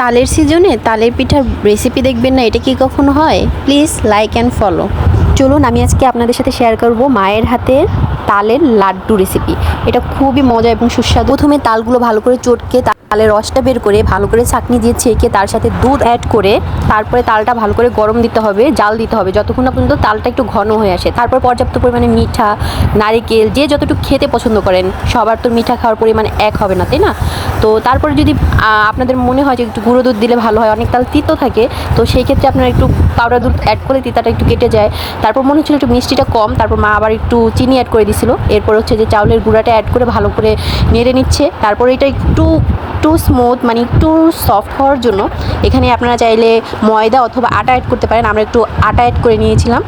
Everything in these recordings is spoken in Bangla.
তালের সিজনে তালের পিঠার রেসিপি দেখবেন না, এটা কি কখনো হয়? Please like and follow. চলুন আমি আজকে আপনাদের সাথে শেয়ার করব মায়ের হাতের তালের লাড্ডু রেসিপি। এটা খুবই মজা এবং সুস্বাদু। প্রথমে তালগুলো ভালো করে চটকে তালের রসটা বের করে ভালো করে ছাঁকনি দিয়ে ছেঁকে তার সাথে দুধ অ্যাড করে তারপরে তালটা ভালো করে গরম দিতে হবে, জাল দিতে হবে যতক্ষণ না পর্যন্ত তালটা একটু ঘন হয়ে আসে। তারপর পর্যাপ্ত পরিমাণে মিঠা, নারিকেল, যে যতটুকু খেতে পছন্দ করেন, সবার তো মিঠা খাওয়ার পরিমাণ এক হবে না, তাই না? তো তারপরে যদি আপনাদের মনে হয় যে একটু গুঁড়ো দুধ দিলে ভালো হয়, অনেক তাল তিতো থাকে, তো সেই ক্ষেত্রে আপনারা একটু পাউডার দুধ অ্যাড করে তিতাটা একটু কেটে যায়। তারপর মনে হচ্ছিলো একটু মিষ্টিটা কম, তারপর মা আবার একটু চিনি অ্যাড করে দিছিল। এরপর হচ্ছে যে চাউলের গুঁড়াটা অ্যাড করে ভালো করে নেড়ে নিচ্ছে। তারপরে এটা একটু স্মুথ মানে একটু সফট হওয়ার জন্য এখানে আপনারা চাইলে ময়দা অথবা আটা অ্যাড করতে পারেন। আমরা একটু আটা অ্যাড করে নিয়েছিলাম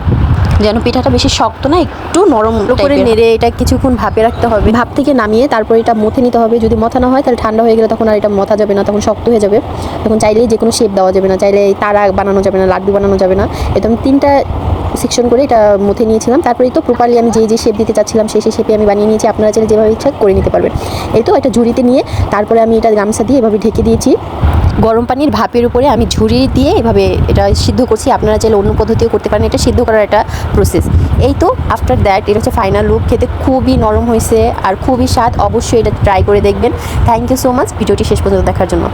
যেন পিঠাটা বেশি শক্ত না, একটু নরম করে নেড়ে এটা কিছুক্ষণ ভাপে রাখতে হবে। ভাপ থেকে নামিয়ে তারপর এটা মথে নিতে হবে। যদি মথানো হয় তাহলে ঠান্ডা হয়ে গেলে তখন আর এটা মথা যাবে না, তখন শক্ত হয়ে যাবে। তখন চাইলেই যে কোনো শেপ দেওয়া যাবে না, চাইলে তারা বানানো যাবে না, লাড্ডু বানানো যাবে না। এটা আমি 3টা সেকশন করে এটা মথে নিয়েছিলাম। তারপরে তো প্রপারলি আমি যে শেপ দিতে চাচ্ছিলাম সেই শেপে আমি বানিয়ে নিয়েছি। আপনারা চাইলে যেভাবে ইচ্ছা করে নিতে পারবেন। এই তো এটা ঝুড়িতে নিয়ে তারপরে আমি এটা গামছা দিয়ে এভাবে ঢেকে দিয়েছি। গরম পানির ভাপের উপরে আমি ঝুড়ি দিয়ে এভাবে এটা সিদ্ধ করছি। আপনারা চাইলে অন্য পদ্ধতিও করতে পারেন, এটা সিদ্ধ করার একটা প্রসেস। এই তো আফটার দ্যাট এটা হচ্ছে ফাইনাল লুক। খেতে খুবই নরম হয়েছে আর খুবই স্বাদ। অবশ্যই এটা ট্রাই করে দেখবেন। থ্যাংক ইউ সো মাচ ভিডিওটি শেষ পর্যন্ত দেখার জন্য।